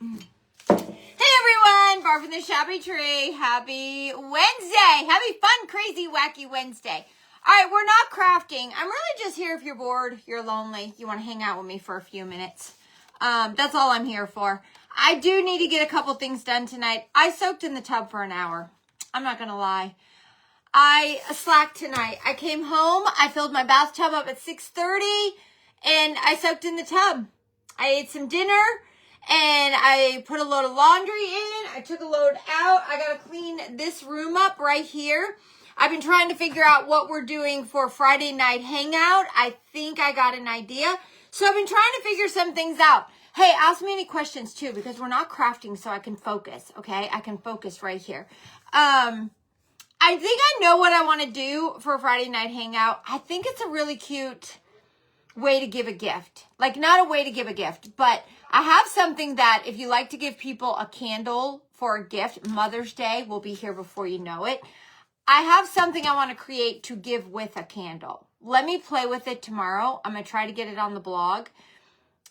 Hey everyone, Barb from the Shabby Tree. Happy Wednesday. Happy fun, crazy, wacky Wednesday. All right, we're not crafting. I'm really just here if you're bored, you're lonely, you want to hang out with me for a few minutes. That's all I'm here for. I do need to get a couple things done tonight. I soaked in the tub for an hour. I'm not going to lie. I slacked tonight. I came home, I filled my bathtub up at 6:30, and I soaked in the tub. I ate some dinner, and I put a load of laundry in. I took a load out. I got to clean this room up right here. I've been trying to figure out what we're doing for Friday night hangout. I think I got an idea. So I've been trying to figure some things out. Hey, ask me any questions too, because we're not crafting, so I can focus, okay? I can focus right here. I think I know what I want to do for Friday night hangout. I think it's a really cute way to give a gift. Like, not a way to give a gift, but I have something that if you like to give people a candle for a gift, Mother's Day will be here before you know it. I have something I want to create to give with a candle. Let me play with it tomorrow. I'm going to try to get it on the blog.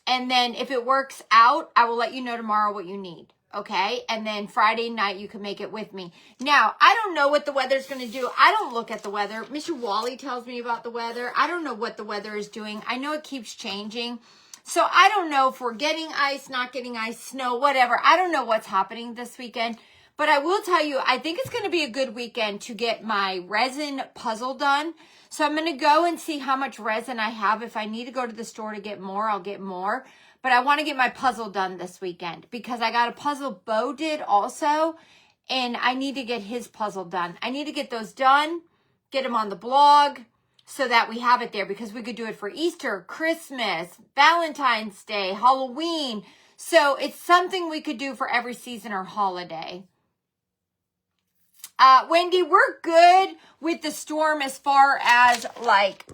And then if it works out, I will let you know tomorrow what you need. Okay, and then Friday night you can make it with me. Now, I don't know what the weather's going to do. I don't look at the weather. Mr. Wally tells me about the weather. I don't know what the weather is doing. I know it keeps changing. So I don't know if we're getting ice, not getting ice, snow, whatever. I don't know what's happening this weekend. But I will tell you, I think it's going to be a good weekend to get my resin puzzle done. So I'm going to go and see how much resin I have. If I need to go to the store to get more, I'll get more. But I want to get my puzzle done this weekend because I got a puzzle Bo did also, and I need to get his puzzle done. I need to get those done, get them on the blog so that we have it there because we could do it for Easter, Christmas, Valentine's Day, Halloween. So it's something we could do for every season or holiday. Wendy, we're good with the storm as far as like...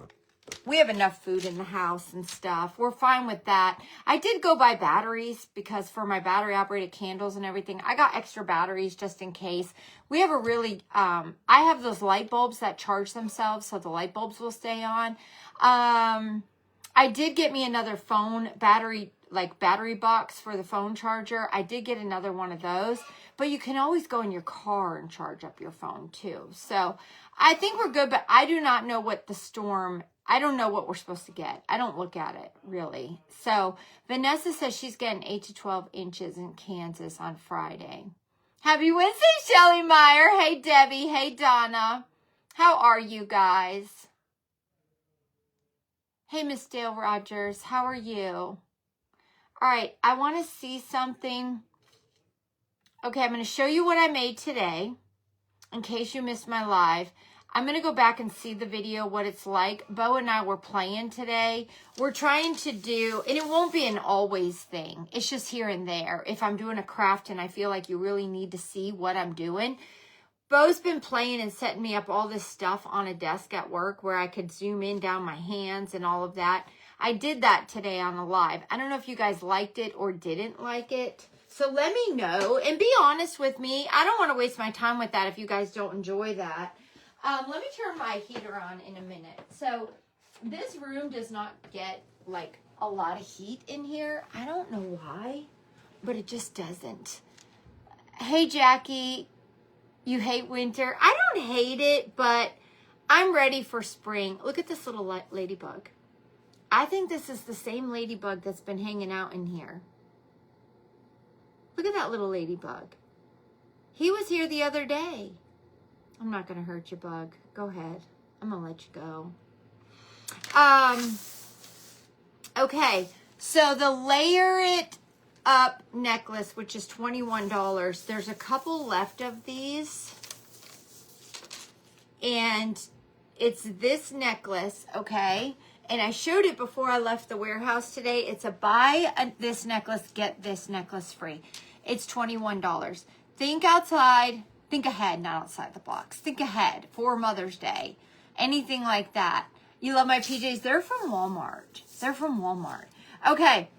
We have enough food in the house and stuff. We're fine with that. I did go buy batteries because for my battery operated candles and everything, I got extra batteries just in case. We have a really, I have those light bulbs that charge themselves so the light bulbs will stay on. I did get me another phone battery, like battery box for the phone charger. I did get another one of those, but you can always go in your car and charge up your phone too. So I think we're good, but I do not know what the storm I don't know what we're supposed to get. I don't look at it, really. So, Vanessa says she's getting 8 to 12 inches in Kansas on Friday. Happy Wednesday, Shelly Meyer. Hey, Debbie. Hey, Donna. How are you guys? Hey, Miss Dale Rogers. How are you? All right, I want to see something. Okay, I'm going to show you what I made today in case you missed my live. I'm going to go back and see the video, what it's like. Bo and I were playing today. We're trying to do, and it won't be an always thing. It's just here and there. If I'm doing a craft and I feel like you really need to see what I'm doing. Bo's been playing and setting me up all this stuff on a desk at work where I could zoom in down my hands and all of that. I did that today on the live. I don't know if you guys liked it or didn't like it. So let me know and be honest with me. I don't want to waste my time with that if you guys don't enjoy that. Let me turn my heater on in a minute. So this room does not get like a lot of heat in here. I don't know why, but it just doesn't. Hey, Jackie, you hate winter. I don't hate it, but I'm ready for spring. Look at this little ladybug. I think this is the same ladybug that's been hanging out in here. Look at that little ladybug. He was here the other day. I'm not going to hurt you, bug. Go ahead. I'm going to let you go. Okay. So the Layer It Up necklace, which is $21. There's a couple left of these. And it's this necklace, okay? And I showed it before I left the warehouse today. It's a buy this necklace, get this necklace free. It's $21. Think outside. Think ahead, not outside the box. Think ahead for Mother's Day. Anything like that. You love my PJs? They're from Walmart. They're from Walmart. Okay,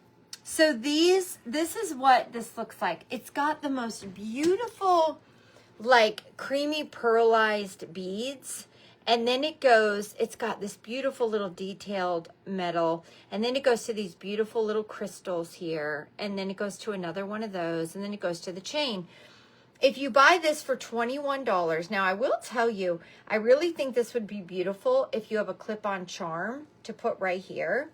so this is what this looks like. It's got the most beautiful, like, creamy pearlized beads. And then it goes, it's got this beautiful little detailed metal. And then it goes to these beautiful little crystals here. And then it goes to another one of those. And then it goes to the chain. If you buy this for $21, now I will tell you, I really think this would be beautiful if you have a clip-on charm to put right here.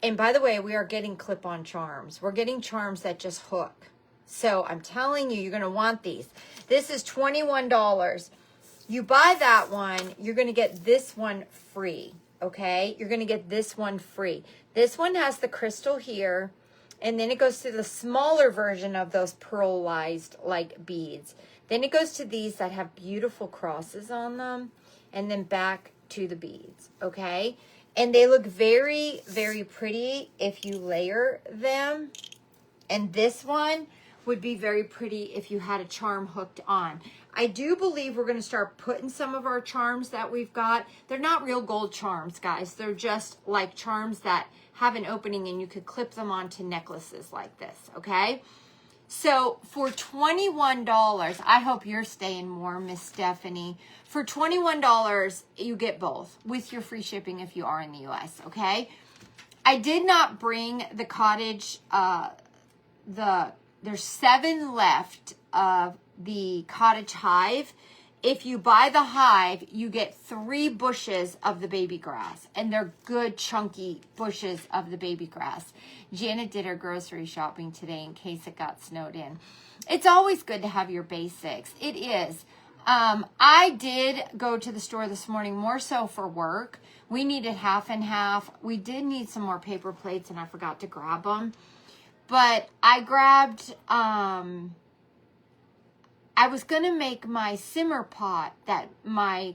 And by the way, we are getting clip-on charms. We're getting charms that just hook. So I'm telling you, you're going to want these. This is $21. You buy that one, you're going to get this one free, okay? You're going to get this one free. This one has the crystal here, and then it goes to the smaller version of those pearlized like beads. Then it goes to these that have beautiful crosses on them, and then back to the beads, okay? And they look very, very pretty if you layer them. And this one would be very pretty if you had a charm hooked on. I do believe we're going to start putting some of our charms that we've got. They're not real gold charms, guys. They're just like charms that have an opening and you could clip them onto necklaces like this, okay? So for $21, I hope you're staying warm, Miss Stephanie. For $21, you get both with your free shipping if you are in the U.S., okay? I did not bring the cottage, there's 7 left of the cottage hive. If you buy the hive, you get 3 bushes of the baby grass, and they're good chunky bushes of the baby grass. Janet did her grocery shopping today in case it got snowed in. It's always good to have your basics. It is. I did go to the store this morning more so for work. We needed half and half. We did need some more paper plates, and I forgot to grab them. But I grabbed, I was going to make my simmer pot that my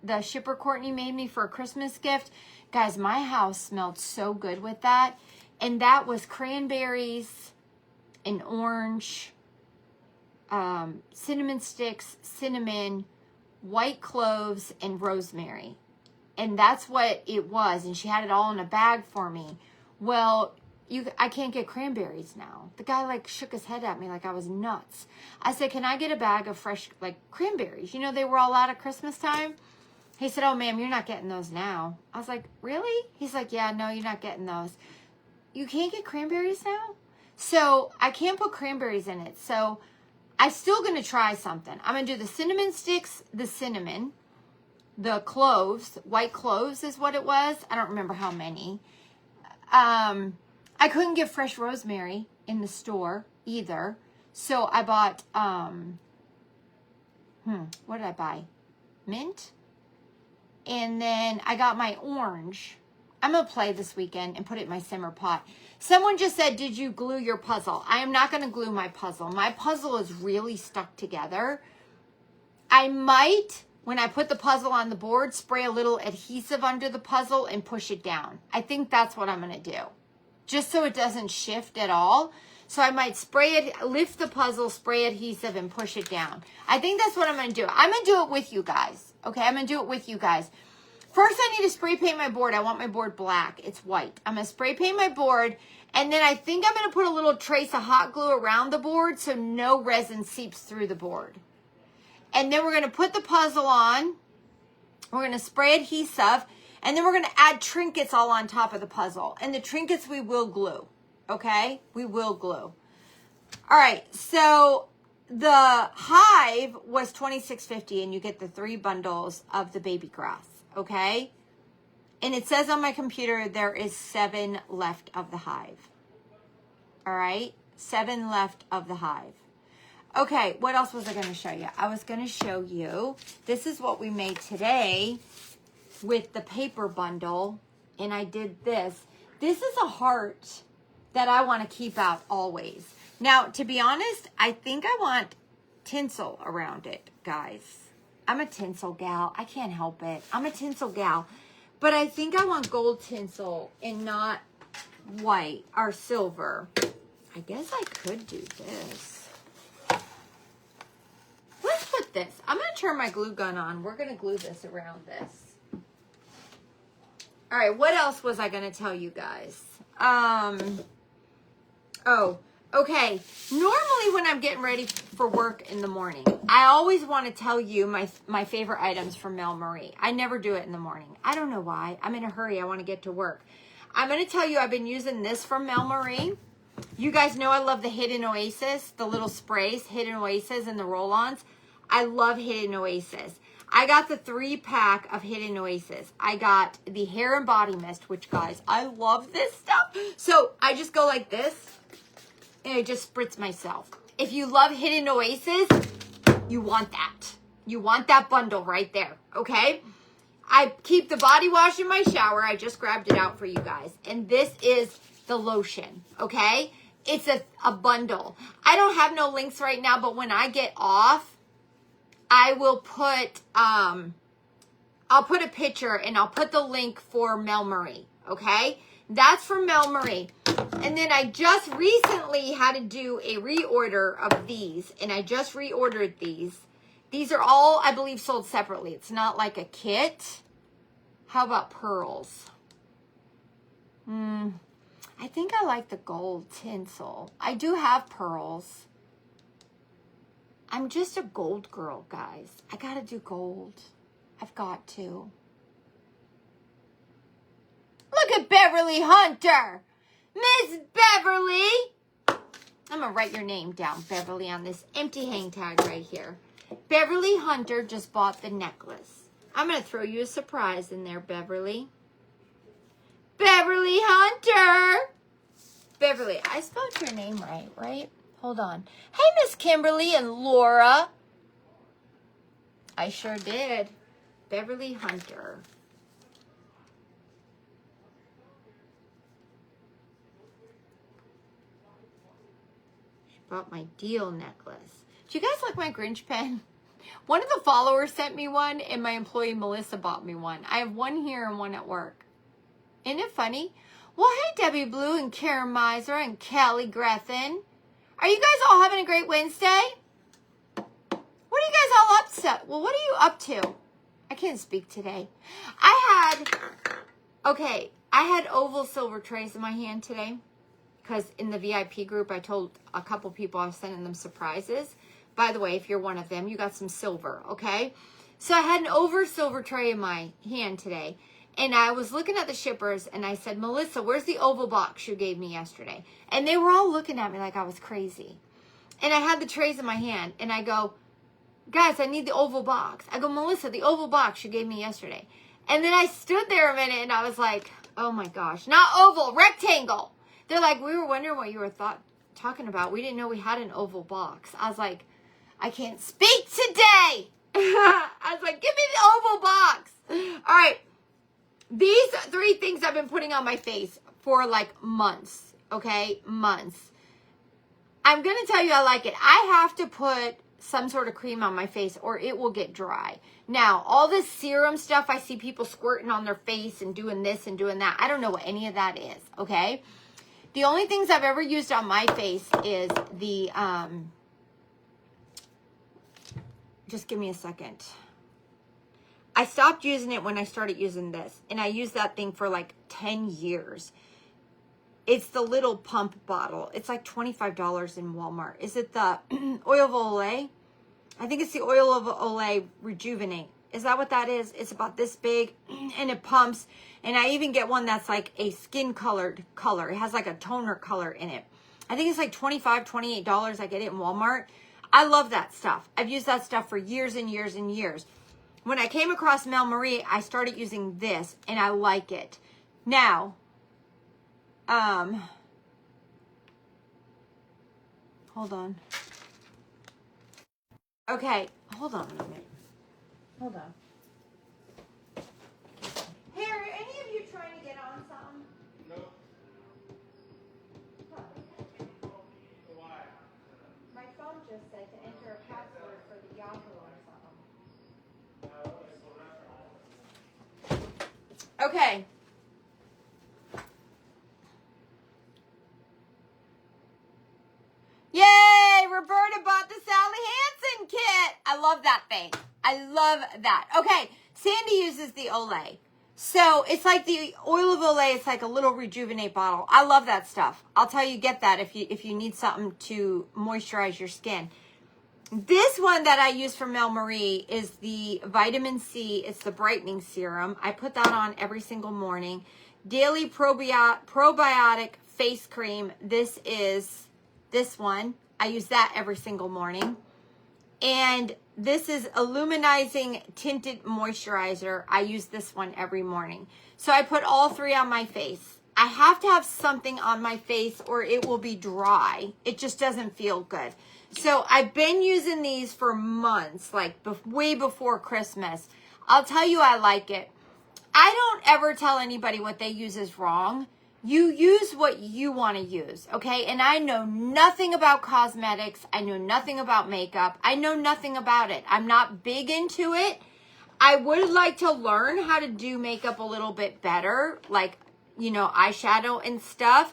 the shipper Courtney made me for a Christmas gift. Guys, my house smelled so good with that. And that was cranberries and orange, cinnamon sticks, cinnamon, white cloves, and rosemary. And that's what it was. And she had it all in a bag for me. Well, I can't get cranberries now. The guy like shook his head at me like I was nuts. I said, can I get a bag of fresh like cranberries? You know, they were all out at Christmas time. He said, oh ma'am, you're not getting those now. I was like, really? He's like, yeah, no, you're not getting those. You can't get cranberries now? So I can't put cranberries in it. So I'm still going to try something. I'm going to do the cinnamon sticks, the cinnamon, the cloves, white cloves is what it was. I don't remember how many. I couldn't get fresh rosemary in the store either. So I bought, what did I buy? Mint. And then I got my orange. I'm going to play this weekend and put it in my simmer pot. Someone just said, did you glue your puzzle? I am not going to glue my puzzle. My puzzle is really stuck together. I might, when I put the puzzle on the board, spray a little adhesive under the puzzle and push it down. I think that's what I'm going to do. Just so it doesn't shift at all. So I might spray it, lift the puzzle, spray adhesive, and push it down. I think that's what I'm going to do. I'm going to do it with you guys. Okay, I'm going to do it with you guys. First, I need to spray paint my board. I want my board black. It's white. I'm going to spray paint my board. And then I think I'm going to put a little trace of hot glue around the board so no resin seeps through the board. And then we're going to put the puzzle on. We're going to spray adhesive. And then we're going to add trinkets all on top of the puzzle. And the trinkets we will glue. Okay? We will glue. All right. So the hive was $26.50 and you get the 3 bundles of the baby grass. Okay? And it says on my computer there is 7 left of the hive. All right? 7 left of the hive. Okay. What else was I going to show you? I was going to show you. This is what we made today with the paper bundle, and I did this. This is a heart that I want to keep out always. Now, to be honest, I think I want tinsel around it, guys. I'm a tinsel gal. I can't help it. I'm a tinsel gal. But I think I want gold tinsel and not white or silver. I guess I could do this. Let's put this. I'm going to turn my glue gun on. We're going to glue this around this. All right, what else was I going to tell you guys? Okay, normally when I'm getting ready for work in the morning, I always want to tell you my favorite items from Mel Marie. I never do it in the morning. I don't know why. I'm in a hurry. I want to get to work. I'm going to tell you I've been using this from Mel Marie. You guys know I love the Hidden Oasis, the little sprays, Hidden Oasis and the roll-ons. I love Hidden Oasis. I got the 3-pack of Hidden Oasis. I got the hair and body mist, which, guys, I love this stuff. So I just go like this, and I just spritz myself. If you love Hidden Oasis, you want that. You want that bundle right there, okay? I keep the body wash in my shower. I just grabbed it out for you guys. And this is the lotion, okay? It's a bundle. I don't have no links right now, but when I get off, I will put, I'll put a picture and I'll put the link for Mel Marie, okay? That's from Mel Marie. And then I just recently had to do a reorder of these, and I just reordered these. These are all, I believe, sold separately. It's not like a kit. How about pearls? I think I like the gold tinsel. I do have pearls. I'm just a gold girl, guys. I gotta do gold. I've got to. Look at Beverly Hunter. Miss Beverly. I'm gonna write your name down, Beverly, on this empty hang tag right here. Beverly Hunter just bought the necklace. I'm gonna throw you a surprise in there, Beverly. Beverly Hunter. Beverly, I spelled your name right? Hold on. Hey, Miss Kimberly and Laura. I sure did. Beverly Hunter. She bought my deal necklace. Do you guys like my Grinch pen? One of the followers sent me one, and my employee Melissa bought me one. I have one here and one at work. Isn't it funny? Well, hey, Debbie Blue and Karen Miser and Kelly Grethen. Are you guys all having a great Wednesday? What are you guys all up to? Well, what are you up to? I can't speak today. I had oval silver trays in my hand today because in the VIP group, I told a couple people I was sending them surprises. By the way, if you're one of them, you got some silver, okay? So I had an oval silver tray in my hand today. And I was looking at the shippers, and I said, Melissa, where's the oval box you gave me yesterday? And they were all looking at me like I was crazy. And I had the trays in my hand, and I go, guys, I need the oval box. I go, Melissa, the oval box you gave me yesterday. And then I stood there a minute, and I was like, oh, my gosh. Not oval, rectangle. They're like, we were wondering what you were talking about. We didn't know we had an oval box. I was like, I can't speak today. I was like, give me the oval box. All right. These 3 things I've been putting on my face for like months, okay? Months. I'm going to tell you I like it. I have to put some sort of cream on my face or it will get dry. Now, all this serum stuff, I see people squirting on their face and doing this and doing that. I don't know what any of that is, okay? The only things I've ever used on my face is the, just give me a second. I stopped using it when I started using this. And I used that thing for like 10 years. It's the little pump bottle. It's like $25 in Walmart. Is it the oil of Olay? I think it's the oil of Olay Rejuvenate. Is that what that is? It's about this big and it pumps. And I even get one that's like a skin colored color. It has like a toner color in it. I think it's like $25, $28. I get it in Walmart. I love that stuff. I've used that stuff for years and years and years. When I came across Mel Marie, I started using this, and I like it. Now, hold on. Okay, hold on a minute. Hold on. Hey, are any of you trying to get on something? No. Huh. My phone just said to enter a password for the Yahoo or something. Okay. Yay! Roberta bought the Sally Hansen kit. I love that thing. I love that. Okay. Sandy uses the Olay. So it's like the oil of Olay. It's like a little rejuvenate bottle. I love that stuff. I'll tell you, get that if you need something to moisturize your skin. This one that I use from Mel Marie is the vitamin C. It's the brightening serum. I put that on every single morning. Daily probiotic face cream. This is this one. I use that every single morning. And this is Illuminizing Tinted Moisturizer. I use this one every morning. So I put all three on my face. I have to have something on my face or it will be dry. It just doesn't feel good. So I've been using these for months, like way before Christmas. I'll tell you I like it. I don't ever tell anybody what they use is wrong. You use what you want to use, okay? And I know nothing about cosmetics. I know nothing about makeup. I know nothing about it. I'm not big into it. I would like to learn how to do makeup a little bit better, like, you know, eyeshadow and stuff.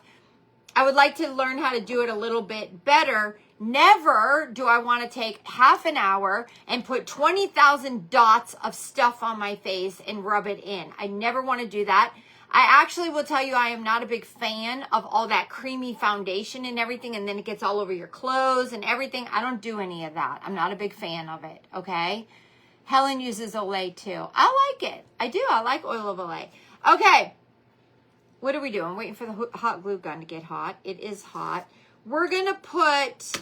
I would like to learn how to do it a little bit better. Never do I want to take half an hour and put 20,000 dots of stuff on my face and rub it in. I never want to do that. I actually will tell you I am not a big fan of all that creamy foundation and everything, and then it gets all over your clothes and everything. I don't do any of that. I'm not a big fan of it, okay? Helen uses Olay too. I like it. I do. I like oil of Olay. Okay. What are we doing? Waiting for the hot glue gun to get hot. It is hot. We're going to put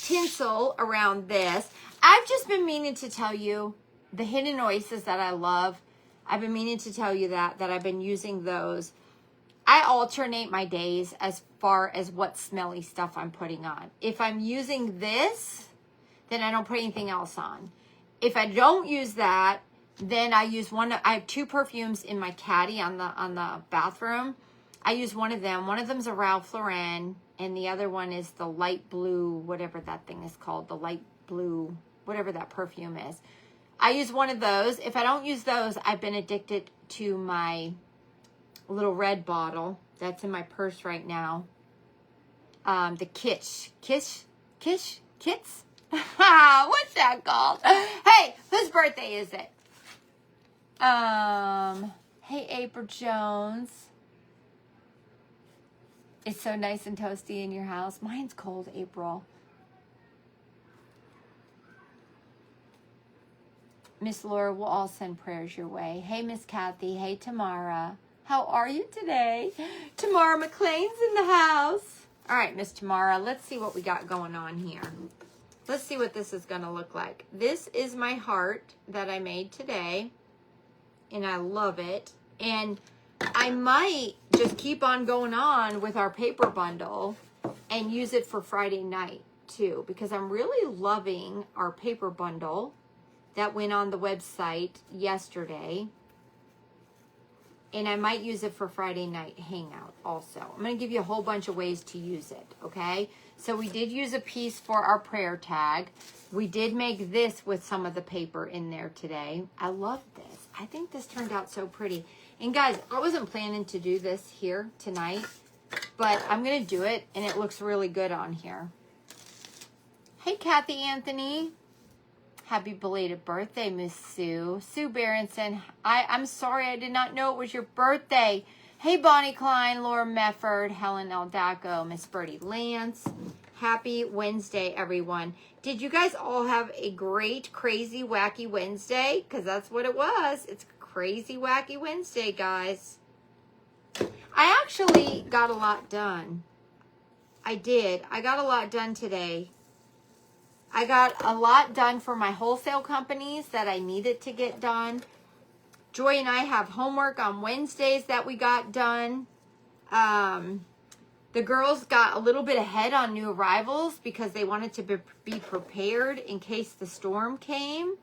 tinsel around this. I've just been meaning to tell you the hidden oasis that I love. I've been meaning to tell you that I've been using those. I alternate my days as far as what smelly stuff I'm putting on. If I'm using this, then I don't put anything else on. If I don't use that, then I use I have two perfumes in my caddy on the bathroom. I use one of them. One of them's a Ralph Lauren, and the other one is the light blue, whatever that thing is called, the light blue, whatever that perfume is. I use one of those. If I don't use those, I've been addicted to my little red bottle that's in my purse right now. The Kits. What's that called? Hey, whose birthday is it? Hey, April Jones. It's so nice and toasty in your house. Mine's cold, April. Miss Laura, we'll all send prayers your way. Hey, Miss Kathy. Hey, Tamara. How are you today? Tamara McLean's in the house. All right, Miss Tamara, let's see what we got going on here. Let's see what this is going to look like. This is my heart that I made today, and I love it. And I might just keep on going on with our paper bundle and use it for Friday night, too, because I'm really loving our paper bundle that went on the website yesterday. And I might use it for Friday night hangout also. I'm going to give you a whole bunch of ways to use it, okay? So we did use a piece for our prayer tag. We did make this with some of the paper in there today. I love this. I think this turned out so pretty. And guys, I wasn't planning to do this here tonight, but I'm going to do it, and it looks really good on here. Hey, Kathy Anthony. Happy belated birthday, Miss Sue. Sue Berenson, I'm sorry I did not know it was your birthday. Hey, Bonnie Klein, Laura Mefford, Helen Aldaco, Miss Birdie Lance. Happy Wednesday, everyone. Did you guys all have a great, crazy, wacky Wednesday? Because that's what it was. It's crazy, wacky Wednesday, guys. I actually got a lot done. I did. I got a lot done today. I got a lot done for my wholesale companies that I needed to get done. Joy and I have homework on Wednesdays that we got done. The girls got a little bit ahead on new arrivals because they wanted to be prepared in case the storm came.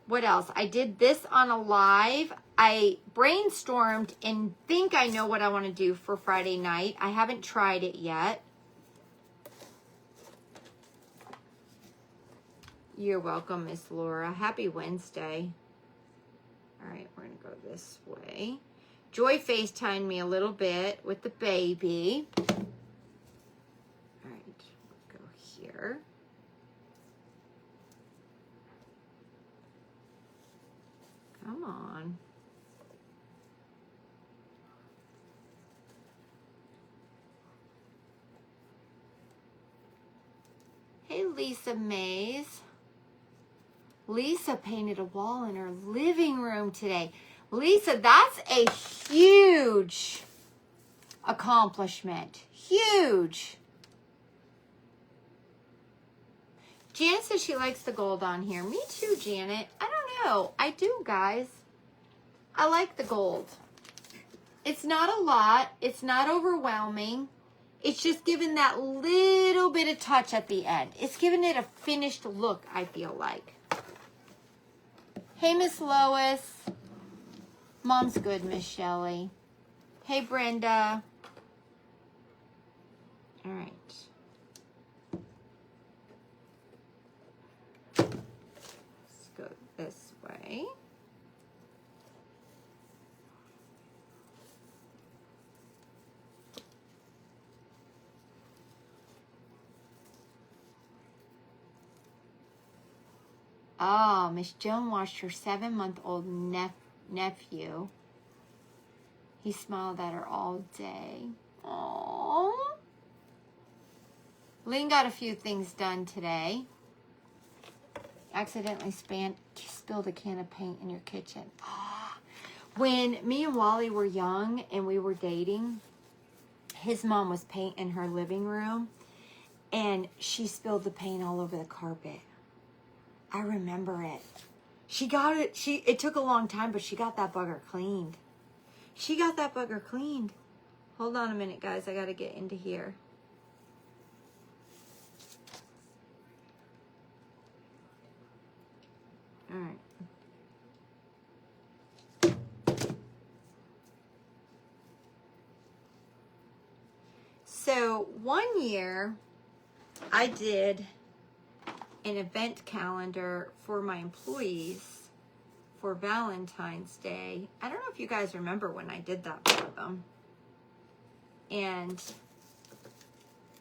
What else? I did this on a live. I brainstormed and think I know what I want to do for Friday night. I haven't tried it yet. You're welcome, Miss Laura. Happy Wednesday. All right, we're going to go this way. Joy FaceTimed me a little bit with the baby. All right, we'll go here. Come on. Lisa Mays. Lisa painted a wall in her living room today. Lisa, that's a huge accomplishment. Huge. Janet says she likes the gold on here. Me too, Janet. I don't know. I do, guys. I like the gold. It's not a lot. It's not overwhelming. It's just giving that little bit of touch at the end. It's giving it a finished look, I feel like. Hey, Miss Lois. Mom's good, Miss Shelley. Hey, Brenda. All right. Let's go this way. Oh, Miss Joan watched her 7-month-old nephew. He smiled at her all day. Aww. Lynn got a few things done today. Accidentally spilled a can of paint in your kitchen. When me and Wally were young and we were dating, his mom was painting her living room and she spilled the paint all over the carpet. I remember it. She got it. It took a long time, but she got that bugger cleaned. She got that bugger cleaned. Hold on a minute, guys. I got to get into here. All right. So one year I did an event calendar for my employees for Valentine's Day. I don't know if you guys remember when I did that for them. And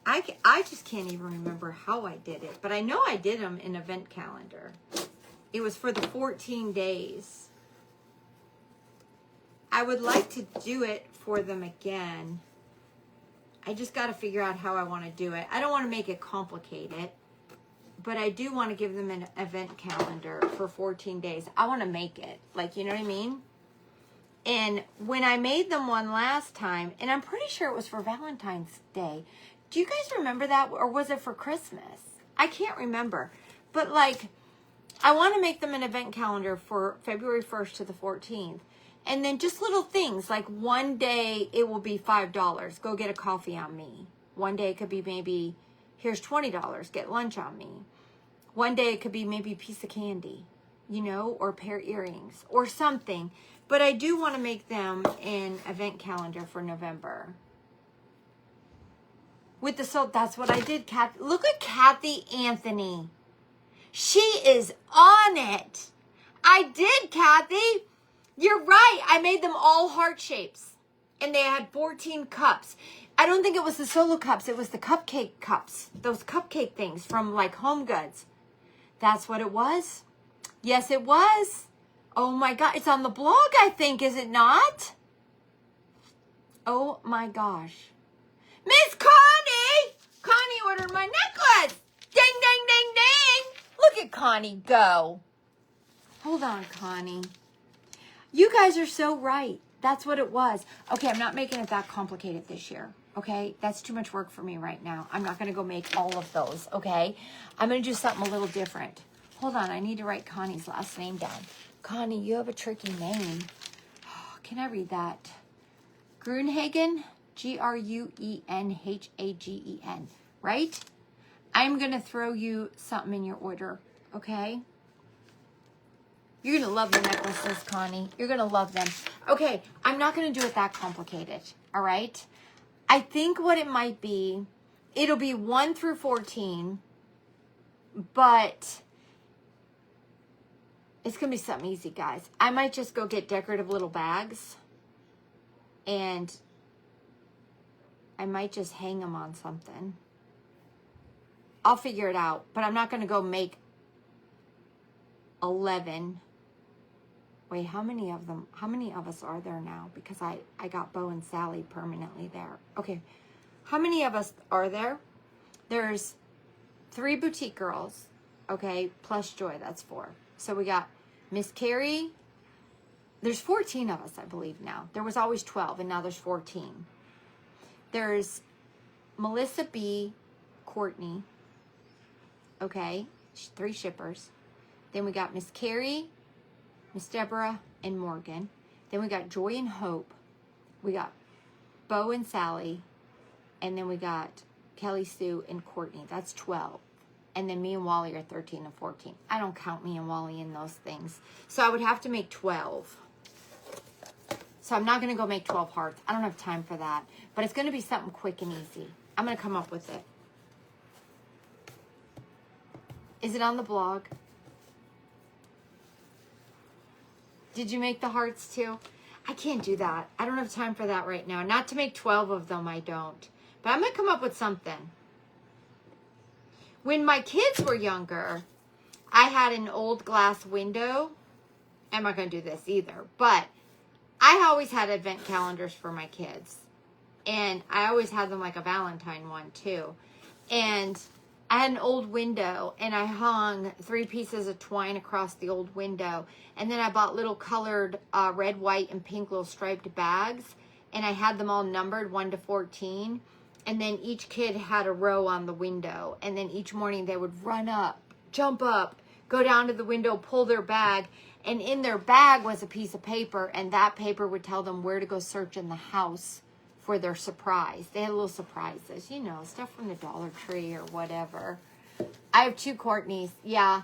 I just can't even remember how I did it, but I know I did them in event calendar. It was for the 14 days. I would like to do it for them again. I just got to figure out how I want to do it. I don't want to make it complicated, but I do want to give them an event calendar for 14 days. I want to make it, like, you know what I mean? And when I made them one last time, and I'm pretty sure it was for Valentine's Day. Do you guys remember that? Or was it for Christmas? I can't remember. But, like, I want to make them an event calendar for February 1st to the 14th. And then just little things, like one day it will be $5. Go get a coffee on me. One day it could be maybe, here's $20. Get lunch on me. One day it could be maybe a piece of candy, you know, or a pair of earrings or something. But I do want to make them an event calendar for November. With the soap, that's what I did, Kathy. Look at Kathy Anthony. She is on it. I did, Kathy. You're right. I made them all heart shapes. And they had 14 cups. I don't think it was the solo cups. It was the cupcake cups. Those cupcake things from like Home Goods. That's what it was. Yes, it was. Oh my God. It's on the blog, I think. Is it not? Oh my gosh. Miss Connie! Connie ordered my necklace. Ding, ding, ding, ding. Look at Connie go. Hold on, Connie. You guys are so right. That's what it was. Okay, I'm not making it that complicated this year. Okay, that's too much work for me right now. I'm not going to go make all of those. Okay, I'm going to do something a little different. Hold on, I need to write Connie's last name down. Connie, you have a tricky name. Oh, can I read that? Gruenhagen, Gruenhagen, right? I'm going to throw you something in your order. Okay. You're going to love the necklaces, Connie. You're going to love them. Okay, I'm not going to do it that complicated, all right? I think what it might be, it'll be 1 through 14, but it's going to be something easy, guys. I might just go get decorative little bags, and I might just hang them on something. I'll figure it out, but I'm not going to go make 11. Wait, how many of us are there now? Because I got Bo and Sally permanently there. Okay, how many of us are there? There's 3 boutique girls, okay, plus Joy, that's 4. So we got Miss Carrie. There's 14 of us, I believe now. There was always 12, and now there's 14. There's Melissa B, Courtney, okay, 3 shippers. Then we got Miss Carrie, Miss Deborah, and Morgan. Then we got Joy and Hope. We got Bo and Sally. And then we got Kelly, Sue, and Courtney. That's 12. And then me and Wally are 13 and 14. I don't count me and Wally in those things. So I would have to make 12. So I'm not going to go make 12 hearts. I don't have time for that. But it's going to be something quick and easy. I'm going to come up with it. Is it on the blog? Did you make the hearts too? I can't do that. I don't have time for that right now. Not to make 12 of them, I don't. But I'm going to come up with something. When my kids were younger, I had an old glass window. I'm not going to do this either. But I always had advent calendars for my kids. And I always had them like a Valentine one too. And I had an old window, and I hung 3 pieces of twine across the old window. And then I bought little colored red, white, and pink little striped bags. And I had them all numbered 1 to 14. And then each kid had a row on the window. And then each morning they would run up, jump up, go down to the window, pull their bag. And in their bag was a piece of paper. And that paper would tell them where to go search in the house for their surprise. They had little surprises, you know, stuff from the Dollar Tree or whatever. I have 2 Courtneys. Yeah,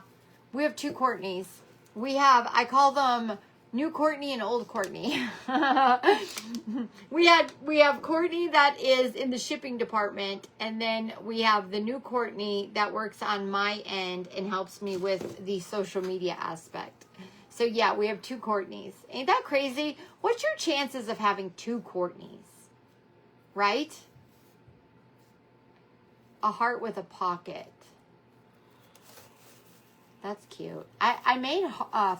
we have 2 Courtneys. We have, I call them New Courtney and Old Courtney. we have Courtney that is in the shipping department, and then we have the new Courtney that works on my end and helps me with the social media aspect. So yeah, we have 2 Courtneys. Ain't that crazy? What's your chances of having 2 Courtneys? Right? A heart with a pocket. That's cute. I made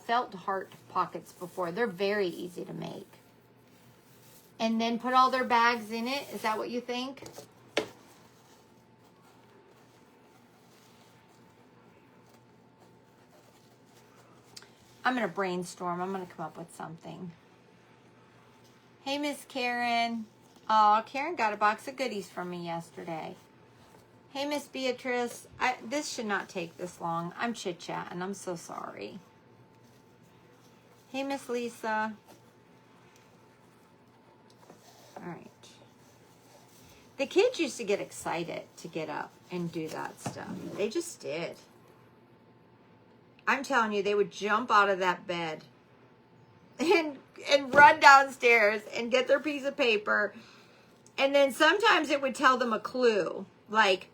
felt heart pockets before. They're very easy to make. And then put all their bags in it. Is that what you think? I'm going to brainstorm. I'm going to come up with something. Hey, Miss Karen. Oh, Karen got a box of goodies from me yesterday. Hey, Miss Beatrice. This should not take this long. I'm chit-chatting. I'm so sorry. Hey, Miss Lisa. All right. The kids used to get excited to get up and do that stuff. They just did. I'm telling you, they would jump out of that bed and run downstairs and get their piece of paper. And then sometimes it would tell them a clue. Like,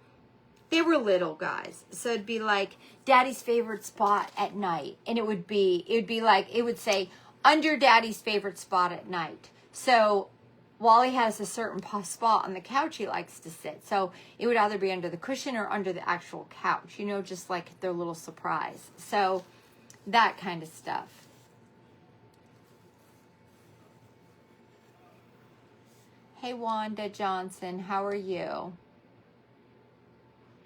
they were little guys. So it'd be like, Daddy's favorite spot at night. And it would say, under Daddy's favorite spot at night. So Wally has a certain spot on the couch he likes to sit. So it would either be under the cushion or under the actual couch. You know, just like their little surprise. So that kind of stuff. Hey, Wanda Johnson, how are you?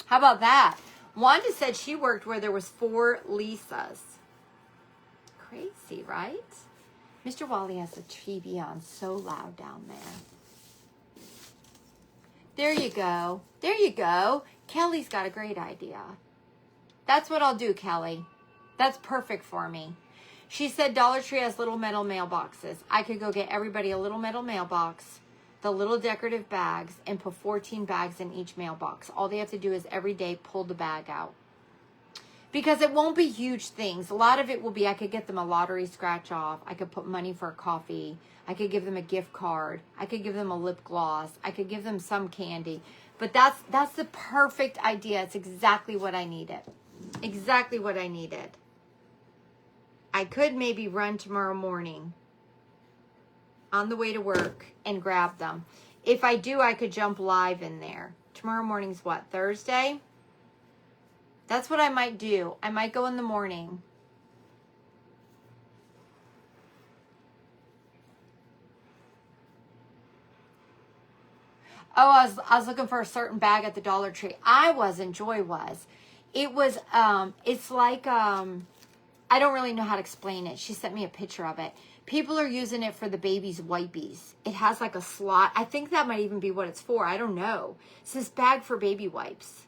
How about that? Wanda said she worked where there was 4 Lisas. Crazy, right? Mr. Wally has the TV on so loud down there. There you go. There you go. Kelly's got a great idea. That's what I'll do, Kelly. That's perfect for me. She said Dollar Tree has little metal mailboxes. I could go get everybody a little metal mailbox, the little decorative bags, and put 14 bags in each mailbox. All they have to do is every day pull the bag out. Because it won't be huge things. A lot of it will be, I could get them a lottery scratch off. I could put money for a coffee. I could give them a gift card. I could give them a lip gloss. I could give them some candy. But that's the perfect idea. It's exactly what I needed. Exactly what I needed. I could maybe run tomorrow morning on the way to work and grab them. If I do, I could jump live in there. Tomorrow morning's what, Thursday? That's what I might do. I might go in the morning. Oh, I was looking for a certain bag at the Dollar Tree. I wasn't. Joy was. It was, it's like, I don't really know how to explain it. She sent me a picture of it. People are using it for the baby's wipies. It has like a slot. I think that might even be what it's for. I don't know. It's this bag for baby wipes.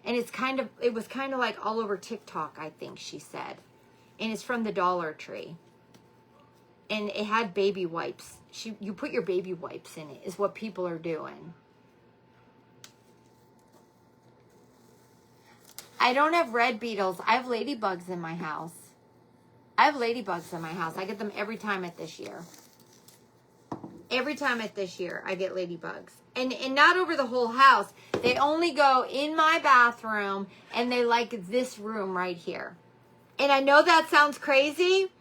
And it was kind of like all over TikTok, I think she said. And it's from the Dollar Tree. And it had baby wipes. You put your baby wipes in it, is what people are doing. I don't have red beetles. I have ladybugs in my house. I get them every time at this year. Every time at this year, I get ladybugs. And not over the whole house. They only go in my bathroom, and they like this room right here. And I know that sounds crazy,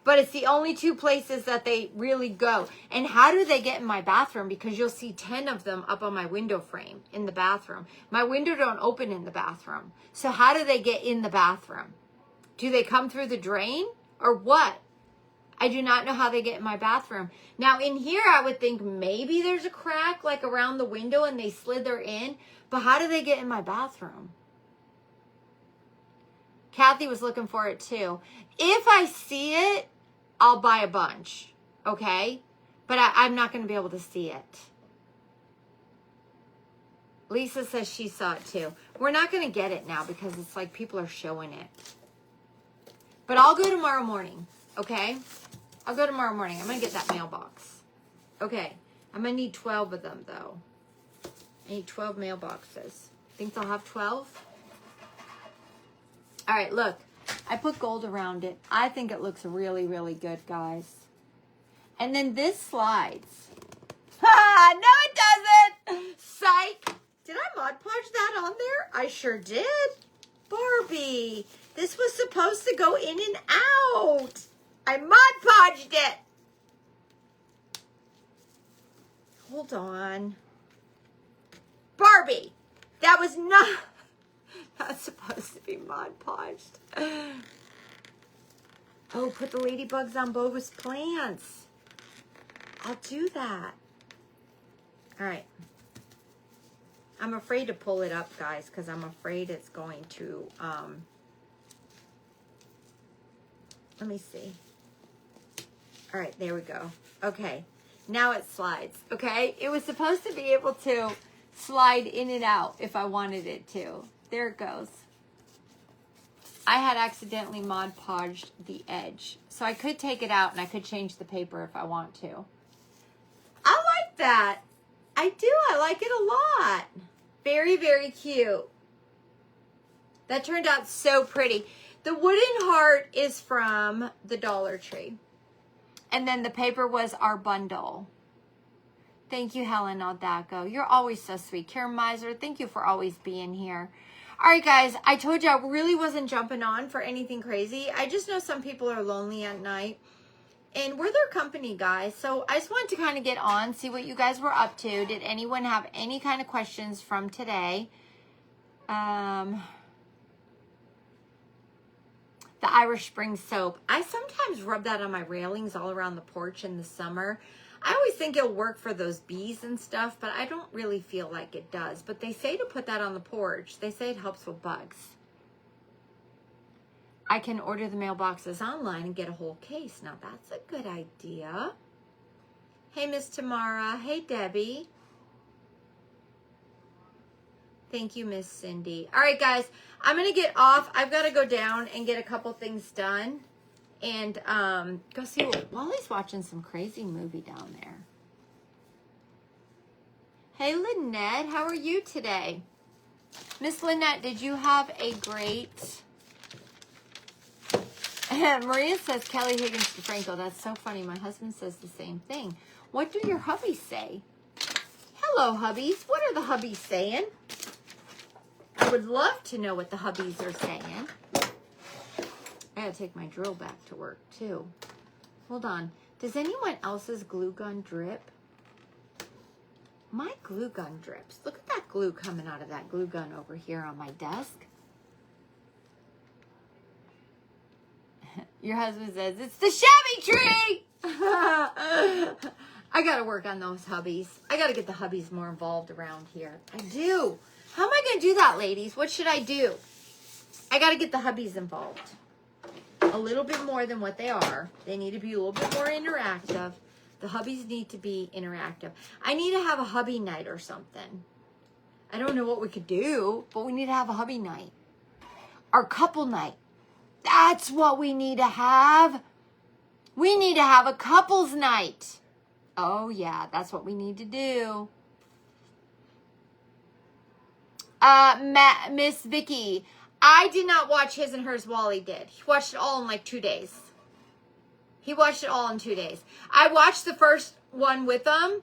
but it's the only two places that they really go. And how do they get in my bathroom? Because you'll see 10 of them up on my window frame in the bathroom. My window don't open in the bathroom. So how do they get in the bathroom? Do they come through the drain or what? I do not know how they get in my bathroom. Now in here, I would think maybe there's a crack like around the window and they slither in. But how do they get in my bathroom? Kathy was looking for it too. If I see it, I'll buy a bunch, okay? But I'm not going to be able to see it. Lisa says she saw it too. We're not going to get it now because it's like people are showing it. But I'll go tomorrow morning, okay? I'll go tomorrow morning. I'm going to get that mailbox. Okay. I'm going to need 12 of them, though. I need 12 mailboxes. Think they'll have 12? All right, look. I put gold around it. I think it looks really, really good, guys. And then this slides. Ha! No, it doesn't! Psych! Did I Mod Podge that on there? I sure did. Barbie, this was supposed to go in and out. I Mod Podged it. Hold on. Barbie, that was not supposed to be Mod Podged. Oh, put the ladybugs on bogus plants. I'll do that. All right. I'm afraid to pull it up, guys, because I'm afraid it's going to, let me see. All right, there we go. Okay, now it slides, okay? It was supposed to be able to slide in and out if I wanted it to. There it goes. I had accidentally Mod Podged the edge, so I could take it out and I could change the paper if I want to. I like that. I do. I like it a lot. Very, very cute. That turned out so pretty. The wooden heart is from the Dollar Tree. And then the paper was our bundle. Thank you, Helen Aldaco. You're always so sweet. Karen Miser, thank you for always being here. All right, guys. I told you I really wasn't jumping on for anything crazy. I just know some people are lonely at night. And we're their company, guys. So I just wanted to kind of get on, see what you guys were up to. Did anyone have any kind of questions from today? The Irish Spring soap. I sometimes rub that on my railings all around the porch in the summer. I always think it'll work for those bees and stuff, but I don't really feel like it does. But they say to put that on the porch. They say it helps with bugs. I can order the mailboxes online and get a whole case. Now, that's a good idea. Hey, Miss Tamara. Hey, Debbie. Thank you, Miss Cindy. All right, guys. I'm going to get off. I've got to go down and get a couple things done. And go see what Wally's watching some crazy movie down there. Hey, Lynette. How are you today? Miss Lynette, did you have a great... Maria says Kelly Higgins DeFranco. That's so funny. My husband says the same thing. What do your hubbies say? Hello, hubbies. What are the hubbies saying? I would love to know what the hubbies are saying. I gotta take my drill back to work, too. Hold on. Does anyone else's glue gun drip? My glue gun drips. Look at that glue coming out of that glue gun over here on my desk. Your husband says, it's the shabby tree! I got to work on those hubbies. I got to get the hubbies more involved around here. I do. How am I going to do that, ladies? What should I do? I got to get the hubbies involved. A little bit more than what they are. They need to be a little bit more interactive. The hubbies need to be interactive. I need to have a hubby night or something. I don't know what we could do, but we need to have a hubby night. Our couple night. That's what we need to have. We need to have a couples night. Oh, yeah, that's what we need to do. Miss Vicky, I did not watch His and Hers. Wally did. He watched it all in like 2 days. He watched it all in 2 days. I watched the first one with him,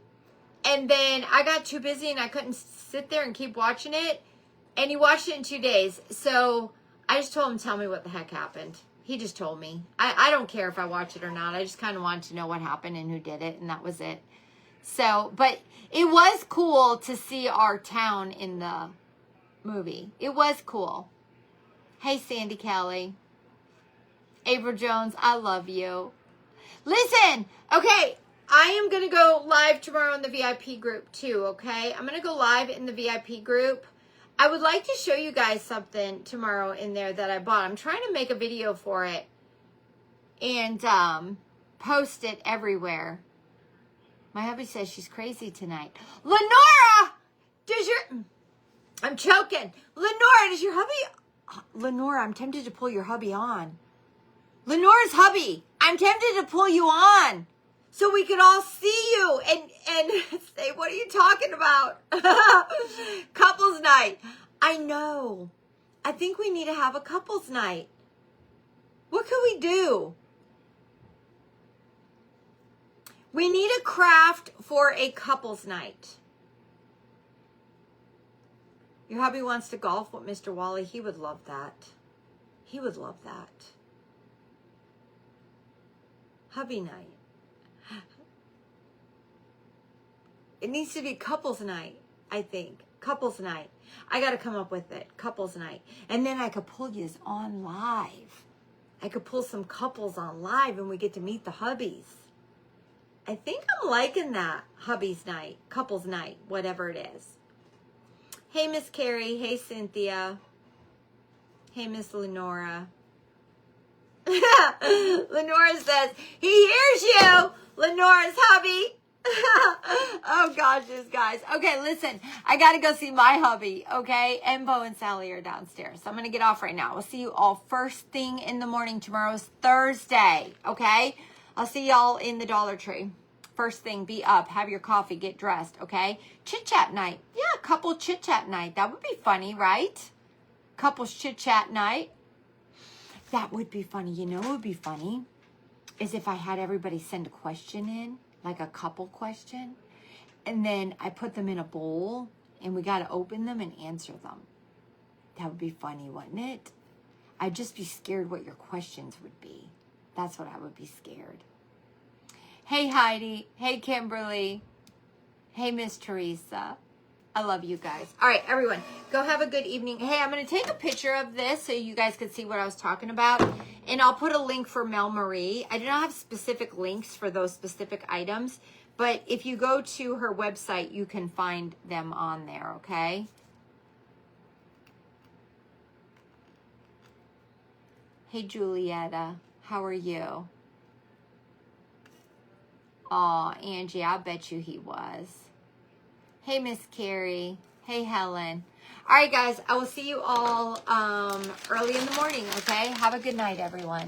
and then I got too busy and I couldn't sit there and keep watching it. And he watched it in 2 days. So I just told him, tell me what the heck happened. He just told me. I don't care if I watch it or not. I just kind of wanted to know what happened and who did it, and that was it. So, but it was cool to see our town in the movie. It was cool. Hey, Sandy Kelly. April Jones, I love you. Listen, okay, I am going to go live tomorrow in the VIP group too, okay? I'm going to go live in the VIP group. I would like to show you guys something tomorrow in there that I bought. I'm trying to make a video for it and post it everywhere. My hubby says she's crazy tonight. Lenora, I'm choking. Lenora, does your hubby... Lenora, I'm tempted to pull your hubby on. Lenora's hubby, I'm tempted to pull you on so we could all see you and say, what are you talking about? Couples night. I know. I think we need to have a couples night. What could we do? We need a craft for a couples night. Your hubby wants to golf with Mr. Wally. He would love that. He would love that. Hubby night. It needs to be couples night, I think. Couples night. I got to come up with it. Couples night. And then I could pull you on live. I could pull some couples on live and we get to meet the hubbies. I think I'm liking that. Hubbies night. Couples night. Whatever it is. Hey, Miss Carrie. Hey, Cynthia. Hey, Miss Lenora. Lenora says, he hears you. Lenora's hubby. Oh, gosh, this guys. Okay, listen. I got to go see my hubby, okay? And Bo and Sally are downstairs. So I'm going to get off right now. We'll see you all first thing in the morning. Tomorrow's Thursday, okay? I'll see y'all in the Dollar Tree. First thing, be up, have your coffee, get dressed, okay? Chit-chat night. Yeah, couple chit-chat night. That would be funny, right? Couples chit-chat night. That would be funny. You know what would be funny? Is if I had everybody send a question in, like a couple question, and then I put them in a bowl, and we got to open them and answer them. That would be funny, wouldn't it? I'd just be scared what your questions would be. That's what I would be scared. Hey, Heidi. Hey, Kimberly. Hey, Miss Teresa. I love you guys. All right, everyone, go have a good evening. Hey, I'm going to take a picture of this so you guys can see what I was talking about. And I'll put a link for Mel Marie. I do not have specific links for those specific items. But if you go to her website, you can find them on there, okay? Hey, Julietta. How are you? Aw, Angie, I bet you he was. Hey, Miss Carrie. Hey, Helen. All right, guys, I will see you all early in the morning, okay? Have a good night, everyone.